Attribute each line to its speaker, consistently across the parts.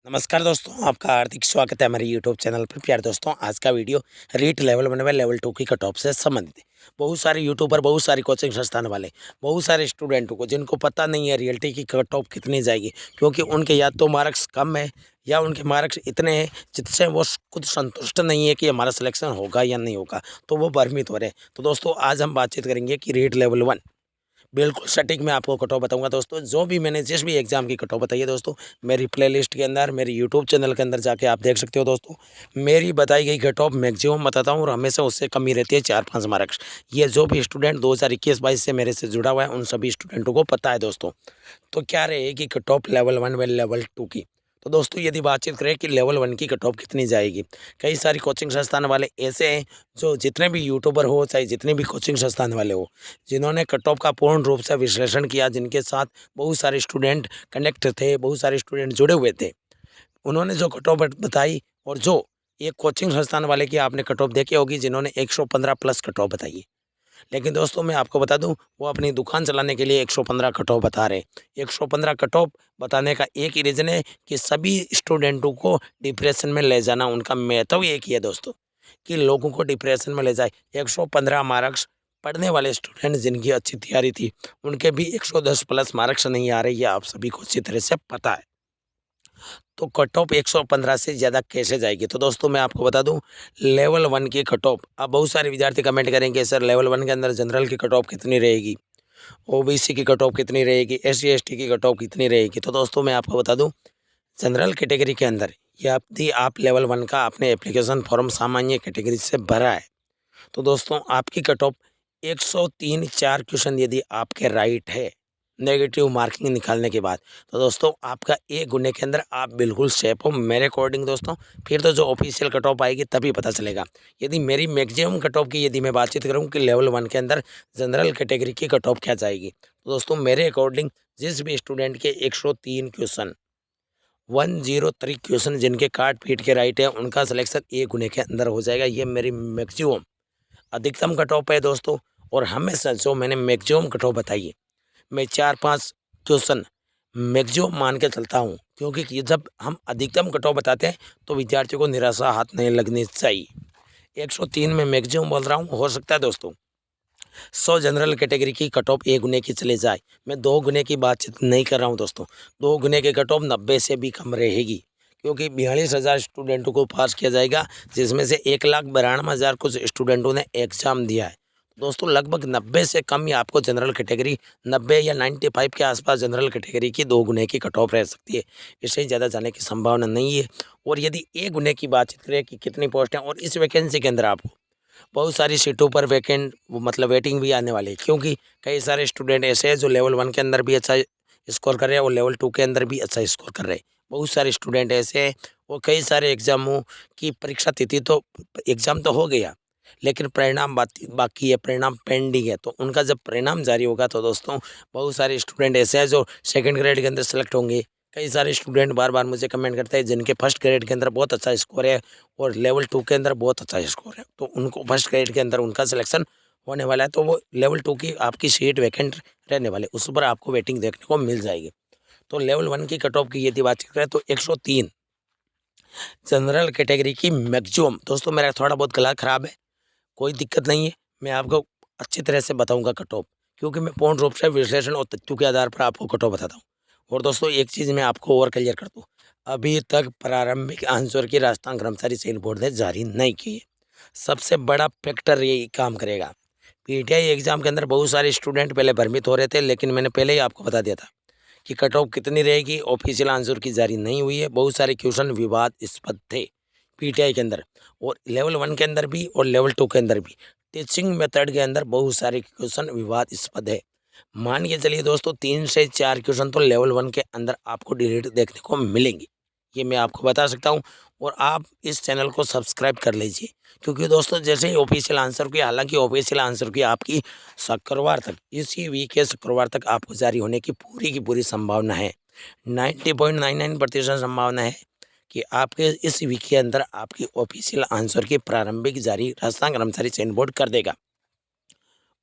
Speaker 1: नमस्कार दोस्तों, आपका हार्दिक स्वागत है हमारे यूट्यूब चैनल पर। प्यारे दोस्तों, आज का वीडियो रीट लेवल 1 व लेवल 2 की कट ऑफ से संबंधित है। बहुत सारे यूट्यूबर, बहुत सारी कोचिंग संस्थान वाले, बहुत सारे स्टूडेंटों को जिनको पता नहीं है रियलिटी की कट ऑफ कितनी जाएगी, क्योंकि उनके या तो मार्क्स कम है या उनके मार्क्स इतने हैं जिससे वो खुद संतुष्ट नहीं है कि हमारा सिलेक्शन होगा या नहीं होगा, तो वो भ्रमित हो रहे हैं। तो दोस्तों, आज हम बातचीत करेंगे कि रीट लेवल 1 बिल्कुल सटीक मैं आपको कट ऑफ बताऊंगा। दोस्तों, जो भी मैंने जिस भी एग्जाम की कट ऑफ बताई है दोस्तों, मेरी प्लेलिस्ट के अंदर, मेरी यूट्यूब चैनल के अंदर जाके आप देख सकते हो। दोस्तों, मेरी बताई गई कट ऑफ मैक्सिमम बताता हूँ और हमेशा उससे कमी रहती है 4-5 मार्क्स। ये जो भी स्टूडेंट 2021-22 से मेरे से जुड़ा हुआ है, उन सभी स्टूडेंटों को पता है। दोस्तों, तो क्या रहेगी कट ऑफ लेवल 1 व लेवल 2 की। तो दोस्तों, यदि बातचीत करें कि लेवल 1 की कट ऑफ कितनी जाएगी, कई सारी कोचिंग संस्थान वाले ऐसे हैं, जो जितने भी यूट्यूबर हो, चाहे जितने भी कोचिंग संस्थान वाले हो, जिन्होंने कट ऑफ का पूर्ण रूप से विश्लेषण किया, जिनके साथ बहुत सारे स्टूडेंट कनेक्ट थे, बहुत सारे स्टूडेंट जुड़े हुए थे, उन्होंने जो कट ऑफ बताई, और जो एक कोचिंग संस्थान वाले की आपने कट ऑफ देखी होगी जिन्होंने 115 प्लस कट ऑफ बताई है। लेकिन दोस्तों, मैं आपको बता दूं, वो अपनी दुकान चलाने के लिए 115 कट ऑफ बता रहे हैं। 115 कट ऑफ बताने का एक ही रीज़न है कि सभी स्टूडेंटों को डिप्रेशन में ले जाना। उनका महत्व एक ही है दोस्तों, कि लोगों को डिप्रेशन में ले जाए। 115 मार्क्स पढ़ने वाले स्टूडेंट जिनकी अच्छी तैयारी थी, उनके भी 110 प्लस मार्क्स नहीं आ रहे, ये आप सभी को अच्छी तरह से पता है। तो कट ऑफ 115 से ज़्यादा कैसे जाएगी? तो दोस्तों, मैं आपको बता दूं, लेवल 1 की कट ऑफ, अब बहुत सारे विद्यार्थी कमेंट करेंगे, सर लेवल 1 के अंदर जनरल की कट ऑफ कितनी रहेगी, ओबीसी की कट ऑफ कितनी रहेगी, एससी एसटी की कट ऑफ कितनी रहेगी। तो दोस्तों, मैं आपको बता दूं, जनरल कैटेगरी के अंदर यदि आप लेवल 1 का आपने एप्लीकेशन फॉर्म सामान्य कैटेगरी से भरा है, तो दोस्तों आपकी कट ऑफ 103 4 क्वेश्चन यदि आपके राइट है, नेगेटिव मार्किंग निकालने के बाद, तो दोस्तों आपका एक गुने के अंदर आप बिल्कुल सेफ हो मेरे अकॉर्डिंग। दोस्तों, फिर तो जो ऑफिशियल कट ऑफ आएगी तभी पता चलेगा। यदि मेरी मैक्सिमम कट ऑफ की यदि मैं बातचीत करूं कि लेवल 1 के अंदर जनरल कैटेगरी की कट ऑफ क्या जाएगी, तो दोस्तों मेरे अकॉर्डिंग जिस भी स्टूडेंट के 103 क्वेश्चन, 103 क्वेश्चन जिनके काट पीट के राइट है, उनका सिलेक्शन एक गुने के अंदर हो जाएगा। ये मेरी मैक्सिमम अधिकतम कट ऑफ है दोस्तों। और हमेशा जो मैंने मैक्सिमम कट ऑफ बताई है, मैं 4-5 क्वेश्चन मैक्सिमम मान के चलता हूँ, क्योंकि ये जब हम अधिकतम कट ऑफ बताते हैं तो विद्यार्थियों को निराशा हाथ नहीं लगनी चाहिए। 103 में मैक्सिमम बोल रहा हूँ, हो सकता है दोस्तों 100 जनरल कैटेगरी की कट ऑफ एक गुने की चले जाए। मैं 2 गुने की बातचीत नहीं कर रहा हूँ दोस्तों, 2 गुने की कट ऑफ 90 से भी कम रहेगी, क्योंकि 42,000 स्टूडेंटों को पास किया जाएगा, जिसमें से 1,92,000 कुछ स्टूडेंटों ने एग्ज़ाम दिया है। दोस्तों, लगभग 90 से कम ही आपको जनरल कैटेगरी, 90 या 95 के आसपास जनरल कैटेगरी की 2 गुने की कट ऑफ रह सकती है। इससे ज़्यादा जाने की संभावना नहीं है। और यदि 1 गुने की बातचीत करें कि कितनी पोस्ट हैं, और इस वैकेंसी के अंदर आपको बहुत सारी सीटों पर वैकेंट मतलब वेटिंग भी आने वाली है, क्योंकि कई सारे स्टूडेंट ऐसे हैं जो लेवल 1 के अंदर भी अच्छा स्कोर कर रहे हैं और लेवल 2 के अंदर भी अच्छा स्कोर कर रहे हैं। बहुत सारे स्टूडेंट ऐसे हैं, और कई सारे एग्जामों की परीक्षा तिथि तो, एग्ज़ाम तो हो गया, लेकिन परिणाम बाकी है, परिणाम पेंडिंग है। तो उनका जब परिणाम जारी होगा, तो दोस्तों बहुत सारे स्टूडेंट ऐसे हैं जो सेकंड ग्रेड के अंदर सेलेक्ट होंगे। कई सारे स्टूडेंट बार बार मुझे कमेंट करते हैं जिनके फर्स्ट ग्रेड के अंदर बहुत अच्छा स्कोर है और लेवल 2 के अंदर बहुत अच्छा स्कोर है, तो उनको फर्स्ट ग्रेड के अंदर उनका सिलेक्शन होने वाला है, तो वो लेवल 2 की आपकी सीट वैकेंट रहने वाले, उस पर आपको वेटिंग देखने को मिल जाएगी। तो लेवल 1 की कट ऑफ की यदि बातचीत करें तो 103 जनरल कैटेगरी की मैक्सिमम। दोस्तों, मेरा थोड़ा बहुत गला खराब है, कोई दिक्कत नहीं है, मैं आपको अच्छी तरह से बताऊंगा कट ऑफ, क्योंकि मैं पूर्ण रूप से विश्लेषण और तथ्यों के आधार पर आपको कट ऑफ बताता हूँ। और दोस्तों, एक चीज़ मैं आपको और क्लियर कर दूँ, अभी तक प्रारंभिक आंसर की राजस्थान कर्मचारी चयन बोर्ड ने जारी नहीं की है। सबसे बड़ा फैक्टर यही काम करेगा। पीटीआई एग्जाम के अंदर बहुत सारे स्टूडेंट पहले भ्रमित हो रहे थे, लेकिन मैंने पहले ही आपको बता दिया था कि कट ऑफ कितनी रहेगी। ऑफिशियल आंसर की जारी नहीं हुई है, बहुत सारे क्वेश्चन विवादास्पद थे पीटीआई के अंदर, और लेवल 1 के अंदर भी और लेवल 2 के अंदर भी। टीचिंग मेथड के अंदर बहुत सारे क्वेश्चन विवादास्पद है। मान के चलिए दोस्तों, 3 से 4 क्वेश्चन तो लेवल 1 के अंदर आपको डिलीट देखने को मिलेंगे, ये मैं आपको बता सकता हूँ। और आप इस चैनल को सब्सक्राइब कर लीजिए, क्योंकि दोस्तों जैसे ही ऑफिशियल आंसर की, हालांकि ऑफिशियल आंसर की आपकी शुक्रवार तक, इसी वीक के शुक्रवार तक आपको जारी होने की पूरी संभावना है। 90.99% संभावना है कि आपके इस वीक के अंदर आपकी ऑफिशियल आंसर की प्रारंभिक जारी राजस्थान कर्मचारी चयन बोर्ड कर देगा।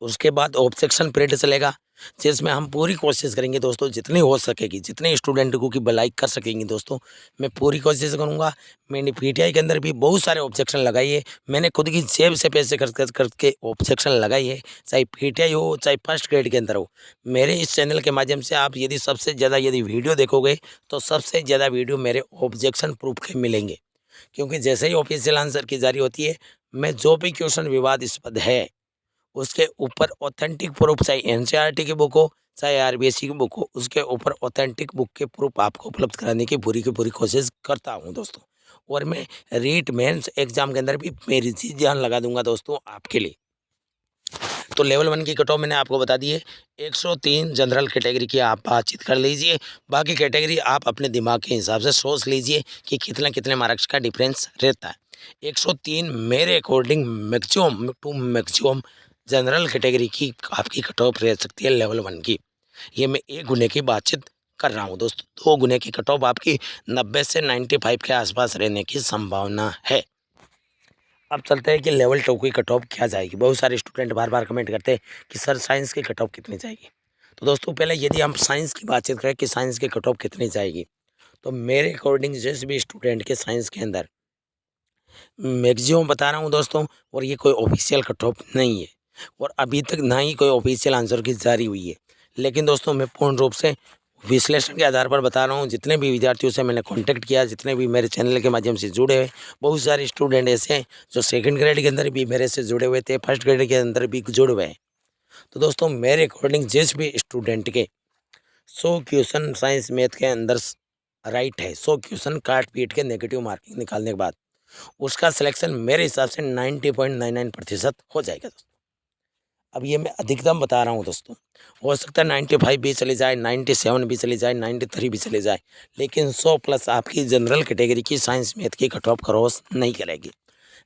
Speaker 1: उसके बाद ऑब्जेक्शन पीरियड चलेगा, जिसमें हम पूरी कोशिश करेंगे दोस्तों, जितनी हो सकेगी, जितने स्टूडेंट को की भलाई कर सकेंगे दोस्तों, मैं पूरी कोशिश करूँगा। मैंने पीटीआई के अंदर भी बहुत सारे ऑब्जेक्शन लगाई है, मैंने खुद की जेब से पैसे खर्च करके ऑब्जेक्शन लगाई है, चाहे पीटीआई हो चाहे फर्स्ट ग्रेड के अंदर हो। मेरे इस चैनल के माध्यम से आप यदि सबसे ज़्यादा यदि वीडियो देखोगे तो सबसे ज़्यादा वीडियो मेरे ऑब्जेक्शन प्रूफ के मिलेंगे, क्योंकि जैसे ही ऑफिशियल आंसर की जारी होती है, मैं जो भी क्वेश्चन विवादास्पद है उसके ऊपर ऑथेंटिक प्रूफ, चाहे एनसीईआरटी की बुक हो चाहे आरबीएससी की बुक हो, उसके ऊपर ऑथेंटिक बुक के प्रूफ आपको उपलब्ध कराने की पूरी कोशिश करता हूं दोस्तों। और मैं रीट मेंस एग्जाम के अंदर भी मेरी जी जान लगा दूंगा दोस्तों आपके लिए। तो लेवल 1 की कट ऑफ मैंने आपको बता दी है। 103 जनरल कैटेगरी की आप बातचीत कर लीजिए, बाकी कैटेगरी आप अपने दिमाग के हिसाब से सोच लीजिए कि कितने कितने मार्क्स का डिफरेंस रहता है। 103 मेरे according maximum to maximum general category की आपकी कट ऑफ रह सकती है लेवल 1 की। ये मैं 1 गुने की बातचीत कर रहा हूँ दोस्तों। 2 गुने की कट ऑफ आपकी 90 से 95 के आसपास रहने की संभावना है। अब चलते हैं कि लेवल 2 की कट ऑफ क्या जाएगी। बहुत सारे स्टूडेंट बार बार कमेंट करते हैं कि सर साइंस की कट ऑफ कितनी जाएगी। तो दोस्तों पहले यदि हम साइंस की बातचीत करें कि साइंस की कट ऑफ कितनी जाएगी, तो मेरे अकॉर्डिंग जिस भी स्टूडेंट के साइंस के अंदर मैक्सिमम बता रहा हूँ दोस्तों, और ये कोई ऑफिशियल कट ऑफ नहीं है और अभी तक ना ही कोई ऑफिशियल आंसर की जारी हुई है, लेकिन दोस्तों मैं पूर्ण रूप से विश्लेषण के आधार पर बता रहा हूँ। जितने भी विद्यार्थियों से मैंने कांटेक्ट किया, जितने भी मेरे चैनल के माध्यम से जुड़े हुए, बहुत सारे स्टूडेंट ऐसे हैं जो सेकंड ग्रेड के अंदर भी मेरे से जुड़े हुए थे, फर्स्ट ग्रेड के अंदर भी जुड़े हुए हैं। तो दोस्तों मेरे अकॉर्डिंग जिस भी स्टूडेंट के 100 क्वेश्चन साइंस मैथ के अंदर राइट है, 100 क्वेश्चन काट पीट के नेगेटिव मार्किंग निकालने के बाद उसका सिलेक्शन मेरे हिसाब से 90.99% हो जाएगा दोस्तों। अब ये मैं अधिकतम बता रहा हूँ दोस्तों, हो सकता है 95 भी चली जाए, 97 भी चली जाए, 93 भी चली जाए, लेकिन 100 प्लस आपकी जनरल कैटेगरी की साइंस मैथ की कट ऑफ क्रॉस नहीं करेगी।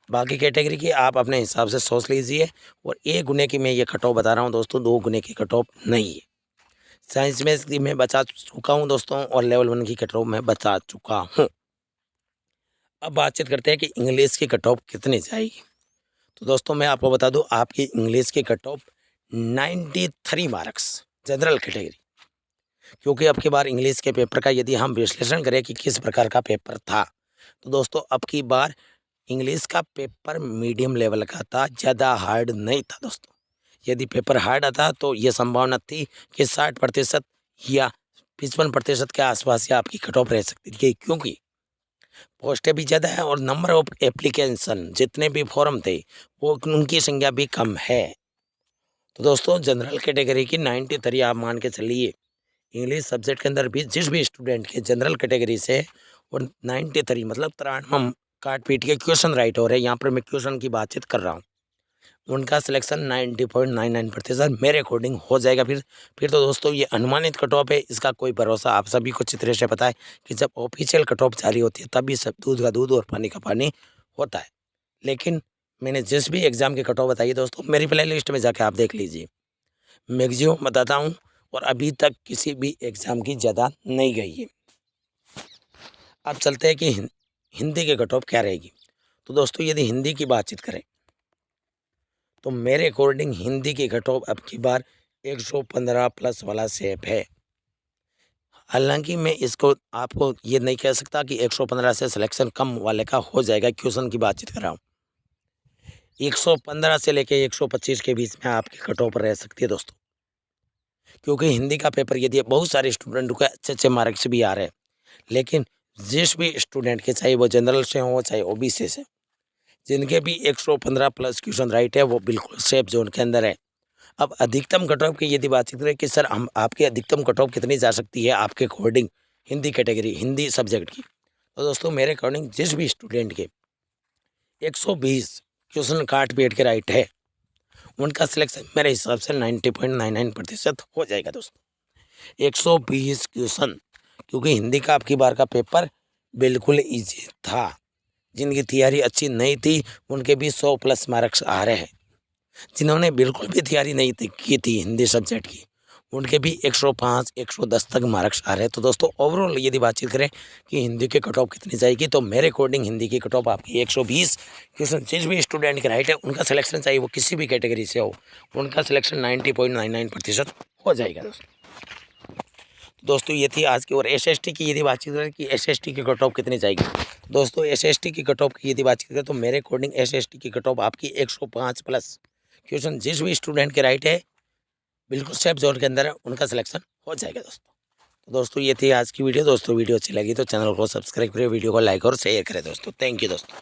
Speaker 1: बाकी कैटेगरी की आप अपने हिसाब से सोच लीजिए। और 1 गुने की मैं ये कट ऑफ बता रहा हूँ दोस्तों, 2 गुने की कट ऑफ नहीं है। साइंस मैथ की मैं बचा चुका हूँ दोस्तों, और लेवल 1 की कट ऑफ मैं बता चुका हूँ। अब बातचीत करते हैं कि इंग्लिश की कट ऑफ कितनी जाएगी। तो दोस्तों मैं आपको बता दूं, आपकी इंग्लिश की cut off 93 marks general category, क्योंकि अब की बार इंग्लिश के पेपर का यदि हम विश्लेषण करें कि किस प्रकार का पेपर था, तो दोस्तों अब की बार इंग्लिश का पेपर मीडियम लेवल का था, ज़्यादा हार्ड नहीं था दोस्तों। यदि पेपर हार्ड आता तो ये संभावना थी कि 60% या 55% के आसपास या आपकी कट ऑफ रह सकती थी, क्योंकि पोस्टें भी ज़्यादा है और नंबर ऑफ एप्लीकेशन जितने भी फॉर्म थे वो उनकी संख्या भी कम है। तो दोस्तों जनरल कैटेगरी की 93 आप मान के चलिए। इंग्लिश सब्जेक्ट के अंदर भी जिस भी स्टूडेंट के जनरल कैटेगरी से और 93 मतलब 93 काट पीट के क्वेश्चन राइट हो रहे हैं, यहाँ पर मैं क्वेश्चन की बातचीत कर रहा हूँ, उनका सिलेक्शन 90.99% मेरे अकॉर्डिंग हो जाएगा। फिर तो दोस्तों ये अनुमानित कट ऑफ है, इसका कोई भरोसा आप सभी को अच्छी तरह से पता है कि जब ऑफिशियल कट ऑफ जारी होती है तभी सब दूध का दूध और पानी का पानी होता है। लेकिन मैंने जिस भी एग्ज़ाम की कट ऑफ बताई दोस्तों, मेरी प्ले लिस्ट में जाके आप देख लीजिए, मैक्सिमम बताता हूँ, और अभी तक किसी भी एग्ज़ाम की ज़्यादा नहीं गई है। अब चलते हैं कि हिंदी की कट ऑफ क्या रहेगी। तो दोस्तों यदि हिंदी की बातचीत करें तो मेरे अकॉर्डिंग हिंदी की कट ऑफ अब की बार 115 प्लस वाला सेप है। हालांकि मैं इसको आपको ये नहीं कह सकता कि 115 से सिलेक्शन कम वाले का हो जाएगा, क्वेश्चन की बातचीत कर रहा हूँ। 115 से लेके 125 के बीच में आपकी कट ऑफ रह सकती है दोस्तों, क्योंकि हिंदी का पेपर यदि बहुत सारे स्टूडेंट को अच्छे मार्क्स भी आ रहे हैं, लेकिन जिस भी स्टूडेंट के चाहे वो जनरल से हो चाहे ओबीसी से, जिनके भी 115 प्लस क्वेश्चन राइट है वो बिल्कुल सेफ जोन के अंदर है। अब अधिकतम कट ऑफ की यदि बातचीत करें कि सर हम आपकी अधिकतम कट ऑफ कितनी जा सकती है आपके according Hindi category Hindi subject की, तो दोस्तों मेरे अकॉर्डिंग जिस भी स्टूडेंट के 120 क्वेश्चन काट पीट के राइट है उनका सिलेक्शन मेरे हिसाब से 90.99% हो जाएगा दोस्तों। 120 क्वेश्चन, क्योंकि हिंदी का आपकी बार का पेपर बिल्कुल ईजी था, जिनकी तैयारी अच्छी नहीं थी उनके भी 100 प्लस मार्क्स आ रहे हैं। जिन्होंने बिल्कुल भी तैयारी नहीं की थी हिंदी सब्जेक्ट की, उनके भी 105 110 तक मार्क्स आ रहे हैं। तो दोस्तों ओवरऑल यदि बातचीत करें कि हिंदी की कट ऑफ कितनी जाएगी, तो मेरे अकॉर्डिंग हिंदी की कट ऑफ आपकी 120 क्वेश्चन। जिस भी स्टूडेंट के राइट है उनका सिलेक्शन, चाहे वो किसी भी कैटेगरी से हो, उनका सिलेक्शन 90.99% हो जाएगा दोस्तों। दोस्तों ये थी आज की। और SST की यदि बातचीत करें कि SST की कट ऑफ कितनी जाएगी, दोस्तों SST की कट ऑफ की यदि बातचीत करें तो मेरे अकॉर्डिंग SST की कट ऑफ आपकी 105 प्लस क्वेश्चन जिस भी स्टूडेंट के राइट है बिल्कुल सेफ जोन के अंदर है, उनका सिलेक्शन हो जाएगा दोस्तों। तो दोस्तों ये थी आज की वीडियो। दोस्तों वीडियो अच्छी लगी तो चैनल को सब्सक्राइब करें, वीडियो को लाइक और शेयर करें दोस्तों। थैंक यू दोस्तों।